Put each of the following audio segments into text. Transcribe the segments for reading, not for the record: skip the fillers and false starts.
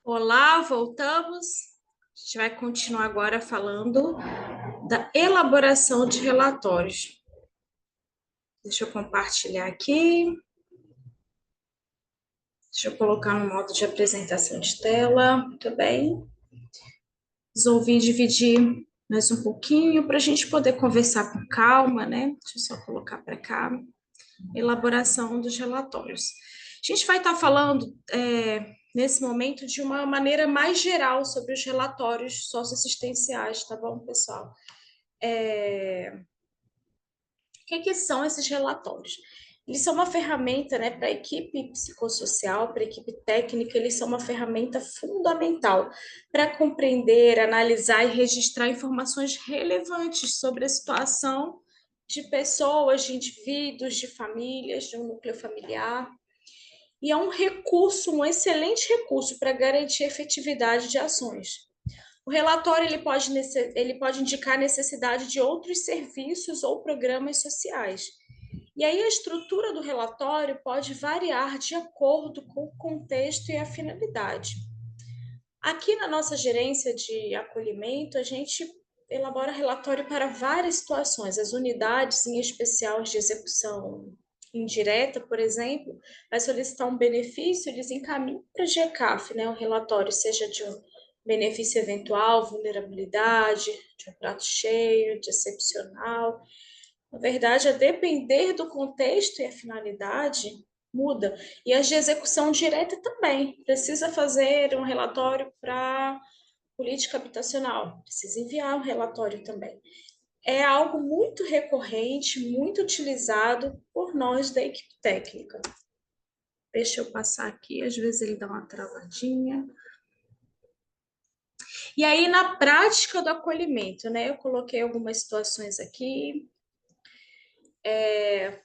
Olá, voltamos. A gente vai continuar agora falando da elaboração de relatórios. Deixa eu compartilhar aqui. Deixa eu colocar no modo de apresentação de tela. Muito bem. Resolvi dividir mais um pouquinho para a gente poder conversar com calma, né? Deixa eu só colocar para cá. Elaboração dos relatórios. A gente vai estar falando nesse momento de uma maneira mais geral sobre os relatórios socioassistenciais, tá bom, pessoal? O que são esses relatórios? Eles são uma ferramenta, né, para a equipe psicossocial, para a equipe técnica, eles são uma ferramenta fundamental para compreender, analisar e registrar informações relevantes sobre a situação de pessoas, de indivíduos, de famílias, de um núcleo familiar. E é um recurso, um excelente recurso para garantir a efetividade de ações. O relatório ele pode indicar a necessidade de outros serviços ou programas sociais. E aí a estrutura do relatório pode variar de acordo com o contexto e a finalidade. Aqui na nossa gerência de acolhimento, a gente elabora relatório para várias situações. As unidades, em especial de execução indireta, por exemplo, vai solicitar um benefício, eles encaminham para a GECAF, né, o relatório, seja de um benefício eventual, vulnerabilidade, de um prato cheio, de excepcional. Na verdade, a depender do contexto e a finalidade, muda. E as de execução direta também. Precisa fazer um relatório para política habitacional, precisa enviar um relatório também. É algo muito recorrente, muito utilizado por nós da equipe técnica. Deixa eu passar aqui, às vezes ele dá uma travadinha. E aí, na prática do acolhimento, né? Eu coloquei algumas situações aqui.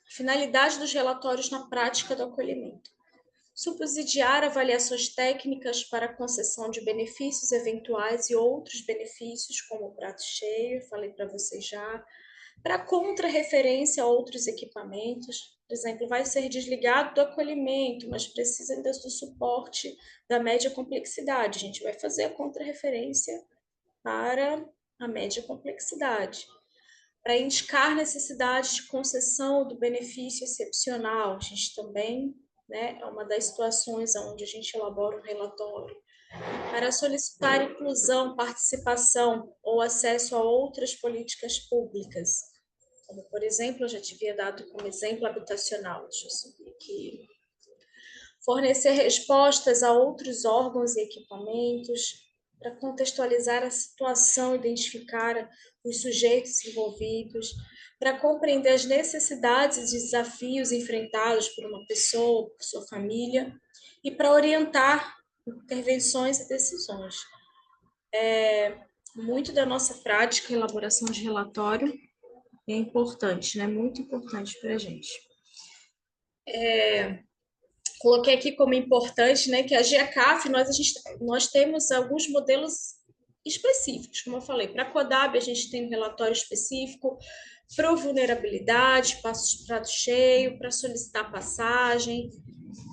Finalidade dos relatórios na prática do acolhimento. Subsidiar avaliações técnicas para a concessão de benefícios eventuais e outros benefícios, como o prato cheio, falei para vocês já, para contra-referência a outros equipamentos. Por exemplo, vai ser desligado do acolhimento, mas precisa ainda do suporte da média complexidade. A gente vai fazer a contra-referência para a média complexidade. Para indicar necessidade de concessão do benefício excepcional, a gente também, né, é uma das situações onde a gente elabora um relatório. Para solicitar inclusão, participação ou acesso a outras políticas públicas, como, por exemplo, eu já tinha dado como exemplo habitacional, deixa eu subir aqui. Fornecer respostas a outros órgãos e equipamentos, para contextualizar a situação, identificar os sujeitos envolvidos, para compreender as necessidades e desafios enfrentados por uma pessoa, por sua família, e para orientar intervenções e decisões. Muito da nossa prática, elaboração de relatório, é importante, né? Muito importante para a gente. Coloquei aqui como importante, né, que a GECAF, nós temos alguns modelos específicos, como eu falei. Para a CODAB, a gente tem um relatório específico, para vulnerabilidade, prato cheio, para solicitar passagem,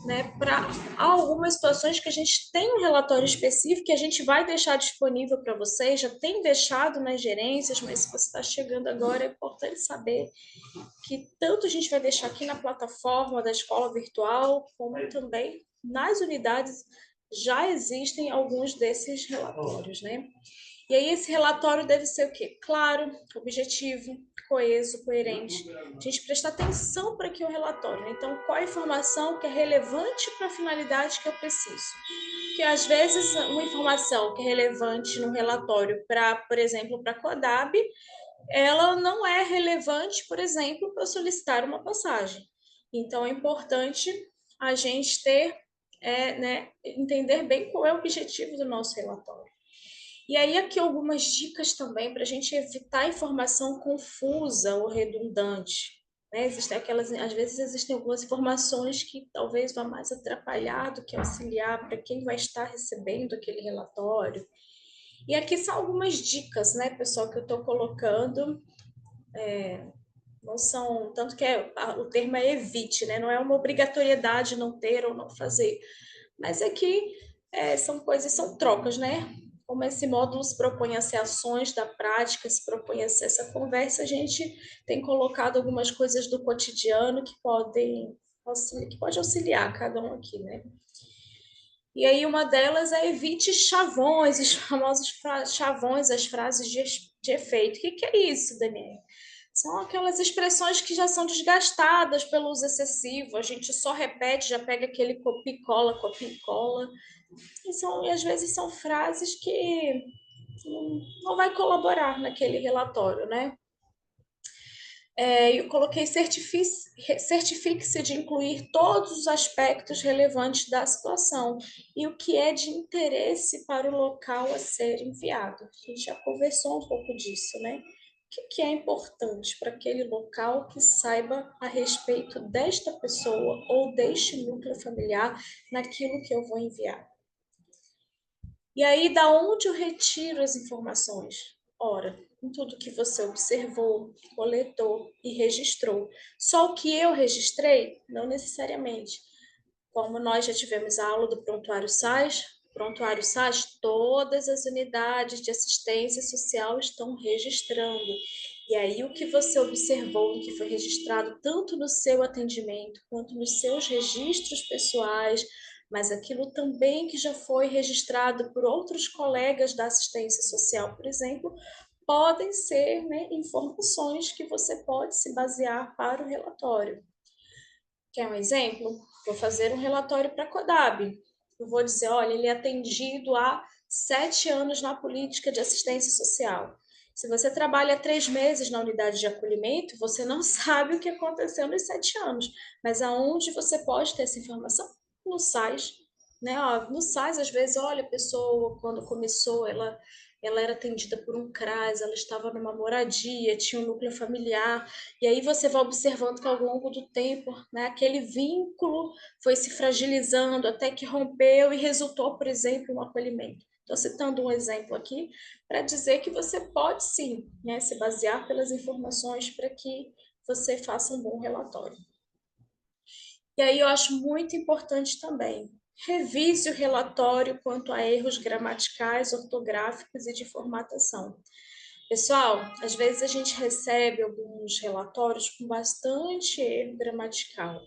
né, para algumas situações que a gente tem um relatório específico que a gente vai deixar disponível para vocês, já tem deixado nas gerências, mas se você está chegando agora, é importante saber que tanto a gente vai deixar aqui na plataforma da escola virtual, como também nas unidades já existem alguns desses relatórios, né? E aí esse relatório deve ser o quê? Claro, objetivo, coeso, coerente. A gente presta atenção para que o relatório, né? Então, qual a informação que é relevante para a finalidade que eu preciso? Porque às vezes uma informação que é relevante no relatório para, por exemplo, para a CODAB, ela não é relevante, por exemplo, para solicitar uma passagem. Então, é importante a gente né, entender bem qual é o objetivo do nosso relatório. E aí, aqui algumas dicas também para a gente evitar informação confusa ou redundante. Né? Às vezes existem algumas informações que talvez vá mais atrapalhar do que auxiliar para quem vai estar recebendo aquele relatório. E aqui são algumas dicas, né, pessoal, que eu estou colocando. Não são, tanto que o termo é evite, né? Não é uma obrigatoriedade não ter ou não fazer, mas é que São coisas, são trocas, né? Como esse módulo se propõe a ser ações da prática, se propõe a ser essa conversa, a gente tem colocado algumas coisas do cotidiano que pode auxiliar cada um aqui, né? E aí uma delas é evite chavões, os famosos chavões, as frases de efeito. O que é isso, Daniel? São aquelas expressões que já são desgastadas pelo uso excessivo. A gente só repete, já pega aquele copia e cola. E às vezes são frases que não vai colaborar naquele relatório, né? Eu coloquei certifique-se de incluir todos os aspectos relevantes da situação e o que é de interesse para o local a ser enviado. A gente já conversou um pouco disso, né? O que é importante para aquele local que saiba a respeito desta pessoa ou deste núcleo familiar naquilo que eu vou enviar. E aí, da onde eu retiro as informações? Ora, em tudo que você observou, coletou e registrou. Só o que eu registrei? Não necessariamente. Como nós já tivemos a aula do Prontuário SAS, todas as unidades de assistência social estão registrando. E aí, o que você observou, o que foi registrado, tanto no seu atendimento, quanto nos seus registros pessoais, mas aquilo também que já foi registrado por outros colegas da assistência social, por exemplo, podem ser, né, informações que você pode se basear para o relatório. Quer um exemplo? Vou fazer um relatório para a CODAB. Eu vou dizer, olha, ele é atendido há 7 anos na política de assistência social. Se você trabalha 3 meses na unidade de acolhimento, você não sabe o que aconteceu nos 7 anos. Mas aonde você pode ter essa informação? No SAIS. Né? No SAIS, às vezes, olha, a pessoa, quando começou, ela era atendida por um CRAS, ela estava numa moradia, tinha um núcleo familiar, e aí você vai observando que ao longo do tempo, né, aquele vínculo foi se fragilizando até que rompeu e resultou, por exemplo, um acolhimento. Estou citando um exemplo aqui para dizer que você pode sim, né, se basear pelas informações para que você faça um bom relatório. E aí eu acho muito importante também, revise o relatório quanto a erros gramaticais, ortográficos e de formatação. Pessoal, às vezes a gente recebe alguns relatórios com bastante erro gramatical.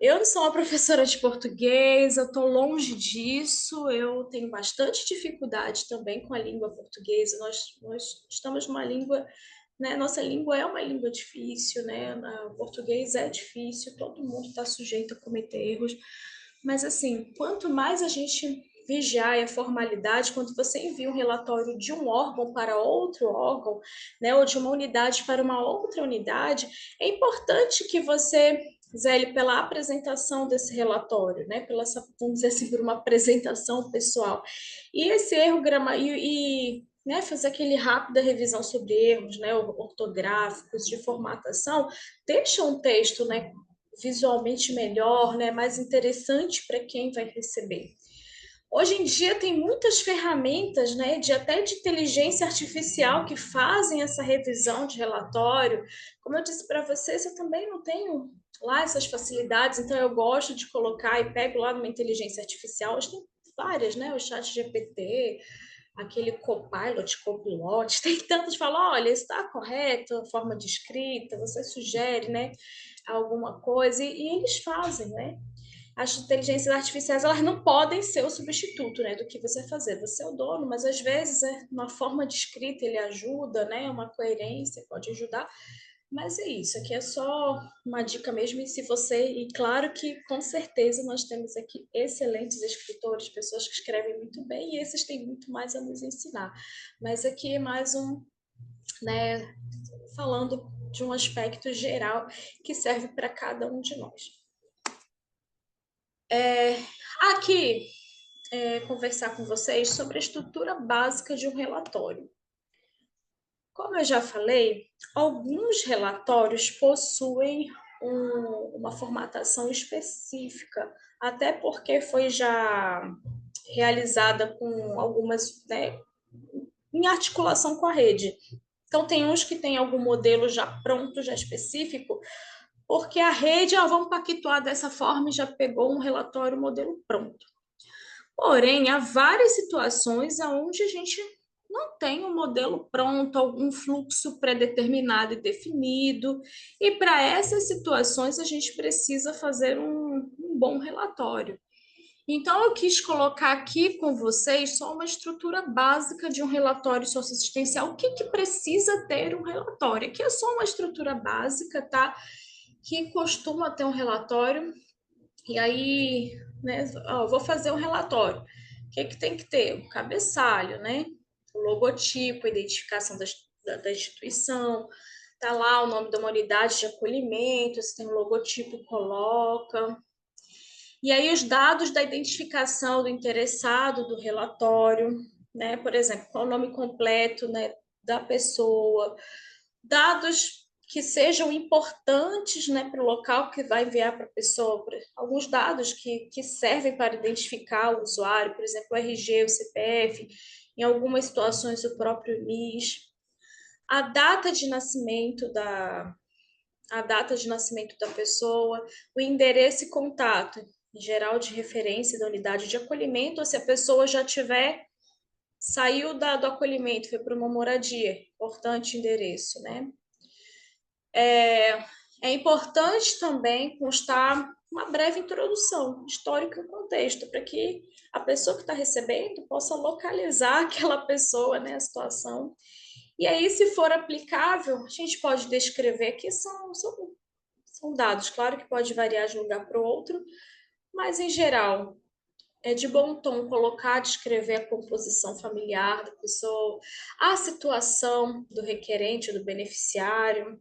Eu não sou uma professora de português, eu estou longe disso, eu tenho bastante dificuldade também com a língua portuguesa. Nós estamos numa língua, né? Nossa língua é uma língua difícil, né? O português é difícil, todo mundo está sujeito a cometer erros. Mas, assim, quanto mais a gente vigiar a formalidade, quando você envia um relatório de um órgão para outro órgão, né, ou de uma unidade para uma outra unidade, é importante que você zele pela apresentação desse relatório, né, vamos dizer assim, por uma apresentação pessoal. E esse erro né, fazer aquele rápida revisão sobre erros, né, ortográficos, de formatação, deixa um texto, né, visualmente melhor, né, mais interessante para quem vai receber. Hoje em dia tem muitas ferramentas, né, até de inteligência artificial que fazem essa revisão de relatório. Como eu disse para vocês, eu também não tenho lá essas facilidades, então eu gosto de colocar e pego lá numa inteligência artificial. Hoje tem várias, né, o chat GPT, aquele copilot, tem tantos que falam, olha, está correto a forma de escrita, você sugere, né, alguma coisa, e eles fazem, né? As inteligências artificiais, elas não podem ser o substituto, né, do que você fazer. Você é o dono, mas às vezes uma forma de escrita ele ajuda, né, uma coerência pode ajudar. Mas é isso, aqui é só uma dica mesmo, e claro que com certeza nós temos aqui excelentes escritores, pessoas que escrevem muito bem, e esses têm muito mais a nos ensinar. Mas aqui é mais né, falando de um aspecto geral que serve para cada um de nós. Aqui, conversar com vocês sobre a estrutura básica de um relatório. Como eu já falei, alguns relatórios possuem uma formatação específica, até porque foi já realizada com algumas, né, em articulação com a rede. Então, tem uns que tem algum modelo já pronto, já específico, porque a rede, vamos pactuar dessa forma e já pegou um relatório modelo pronto. Porém, há várias situações onde a gente não tem um modelo pronto, algum fluxo pré-determinado e definido, e para essas situações a gente precisa fazer um bom relatório. Então, eu quis colocar aqui com vocês só uma estrutura básica de um relatório socioassistencial. O que que precisa ter um relatório? Aqui é só uma estrutura básica, tá? Que costuma ter um relatório, e aí, né, ó, vou fazer um relatório. O que que tem que ter? O cabeçalho, né? O logotipo, a identificação da instituição, tá lá o nome de uma unidade de acolhimento, se tem um logotipo, coloca. E aí, os dados da identificação do interessado do relatório, né? Por exemplo, qual o nome completo, né, da pessoa, dados que sejam importantes, né, para o local que vai enviar para a pessoa, alguns dados que servem para identificar o usuário, por exemplo, o RG, o CPF, em algumas situações o próprio NIS, a data de nascimento a data de nascimento da pessoa, o endereço e contato geral de referência da unidade de acolhimento, ou se a pessoa já tiver saiu do acolhimento, foi para uma moradia, importante endereço, né? É importante também constar uma breve introdução, histórico e contexto, para que a pessoa que está recebendo possa localizar aquela pessoa, né, a situação. E aí, se for aplicável, a gente pode descrever que são dados, claro que pode variar de um lugar para o outro, mas em geral é de bom tom colocar, descrever a composição familiar da pessoa, a situação do requerente, do beneficiário,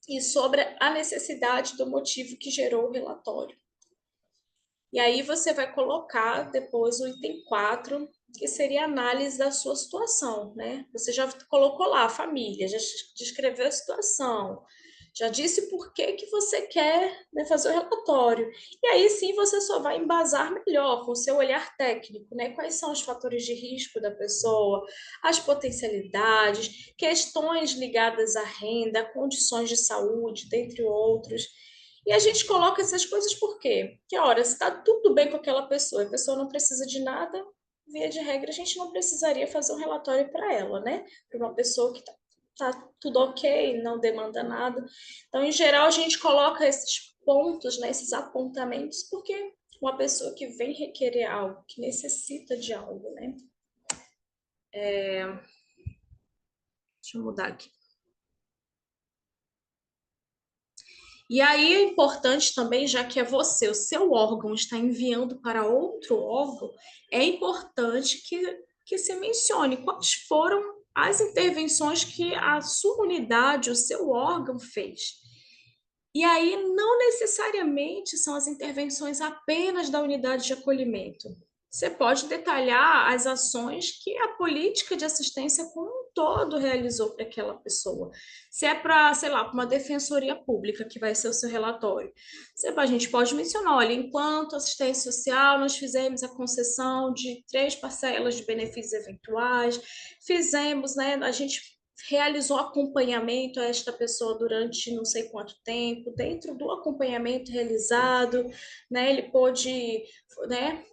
e sobre a necessidade do motivo que gerou o relatório. E aí você vai colocar depois o item 4, que seria a análise da sua situação, né? Você já colocou lá a família, já descreveu a situação, já disse por que que você quer, né, fazer o relatório. E aí sim você só vai embasar melhor com o seu olhar técnico, né? Quais são os fatores de risco da pessoa, as potencialidades, questões ligadas à renda, condições de saúde, dentre outros. E a gente coloca essas coisas por quê? Porque, olha, se está tudo bem com aquela pessoa, a pessoa não precisa de nada, via de regra, a gente não precisaria fazer um relatório para ela, né? Para uma pessoa que tá tudo ok, não demanda nada. Então, em geral, a gente coloca esses pontos, né, esses apontamentos, porque uma pessoa que vem requerer algo, que necessita de algo, né? Deixa eu mudar aqui. E aí é importante também, já que é você, o seu órgão está enviando para outro órgão, é importante que se mencione quais foram as intervenções que a sua unidade, o seu órgão fez. E aí não necessariamente são as intervenções apenas da unidade de acolhimento. Você pode detalhar as ações que a política de assistência como um todo realizou para aquela pessoa. Se é para, sei lá, para uma defensoria pública, que vai ser o seu relatório. A gente pode mencionar, olha, enquanto assistência social, nós fizemos a concessão de 3 parcelas de benefícios eventuais, fizemos, né, a gente realizou acompanhamento a esta pessoa durante não sei quanto tempo, dentro do acompanhamento realizado, né, ele pôde, né,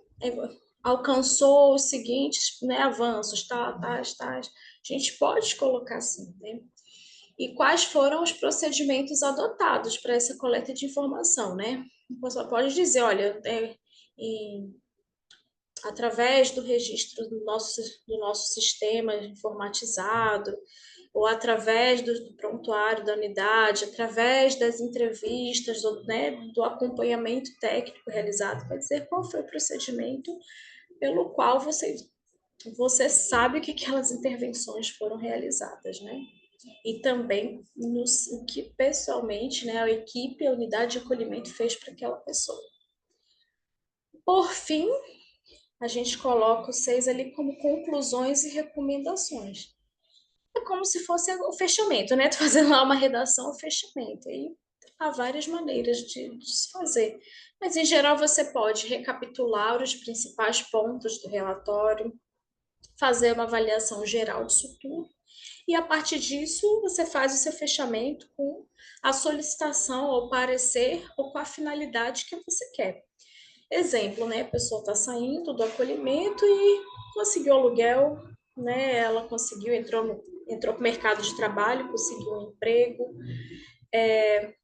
alcançou os seguintes, né, avanços, tais. A gente pode colocar assim, né? E quais foram os procedimentos adotados para essa coleta de informação, né? Você pode dizer, olha, em, através do registro do nosso sistema informatizado, ou através do prontuário da unidade, através das entrevistas, né, do acompanhamento técnico realizado, para dizer qual foi o procedimento pelo qual você sabe que aquelas intervenções foram realizadas, né? E também o que pessoalmente, né, a equipe, a unidade de acolhimento fez para aquela pessoa. Por fim, a gente coloca os 6 ali como conclusões e recomendações. É como se fosse o fechamento, né? Tô fazendo lá uma redação, o fechamento. E há várias maneiras de se fazer. Mas, em geral, você pode recapitular os principais pontos do relatório, fazer uma avaliação geral disso tudo, e a partir disso você faz o seu fechamento com a solicitação ou parecer ou com a finalidade que você quer. Exemplo, né? A pessoa está saindo do acolhimento e conseguiu aluguel, né? Ela conseguiu, entrou para o mercado de trabalho, conseguiu um emprego,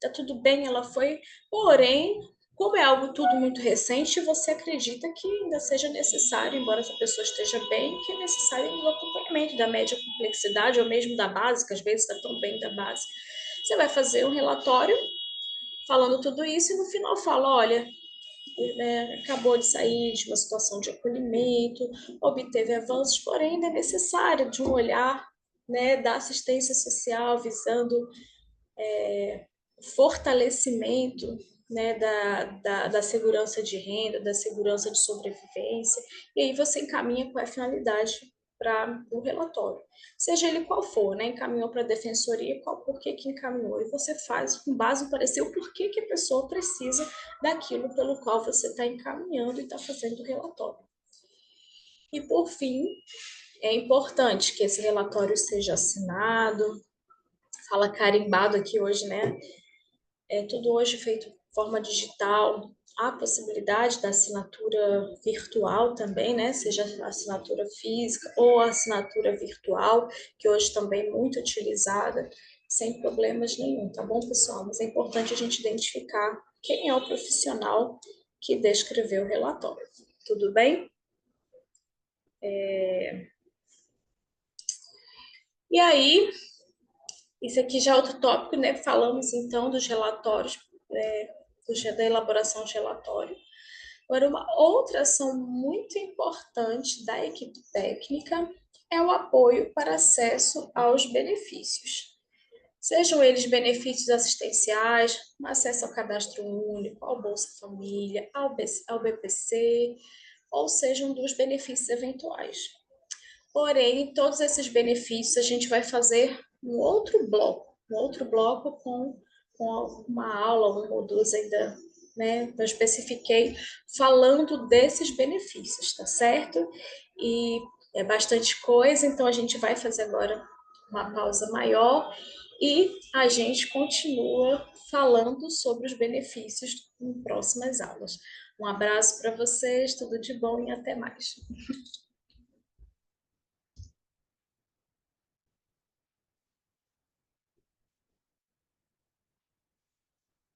tá tudo bem, ela foi, porém, como é algo tudo muito recente, você acredita que ainda seja necessário, embora essa pessoa esteja bem, que é necessário um acompanhamento da média complexidade ou mesmo da básica, às vezes está tão bem da base. Você vai fazer um relatório falando tudo isso e no final fala, olha, né, acabou de sair de uma situação de acolhimento, obteve avanços, porém ainda é necessário de um olhar, né, da assistência social visando fortalecimento, né, da segurança de renda, da segurança de sobrevivência, e aí você encaminha com a finalidade para o relatório. Seja ele qual for, né? Encaminhou para a defensoria, por que encaminhou? E você faz com base no parecer o porquê que a pessoa precisa daquilo pelo qual você está encaminhando e está fazendo o relatório. E por fim, é importante que esse relatório seja assinado, fala carimbado aqui hoje, né? É tudo hoje feito de forma digital. Há a possibilidade da assinatura virtual também, né? Seja a assinatura física ou a assinatura virtual, que hoje também é muito utilizada, sem problemas nenhum, tá bom, pessoal? Mas é importante a gente identificar quem é o profissional que descreveu o relatório. Tudo bem? E aí, isso aqui já é outro tópico, né? Falamos então dos relatórios, da elaboração de relatório. Agora, uma outra ação muito importante da equipe técnica é o apoio para acesso aos benefícios. Sejam eles benefícios assistenciais, acesso ao cadastro único, ao Bolsa Família, ao BPC, ou sejam dos benefícios eventuais. Porém, todos esses benefícios a gente vai fazer um outro bloco com uma aula, uma ou duas ainda, né? Eu especifiquei falando desses benefícios, tá certo? E é bastante coisa, então a gente vai fazer agora uma pausa maior e a gente continua falando sobre os benefícios em próximas aulas. Um abraço para vocês, tudo de bom e até mais.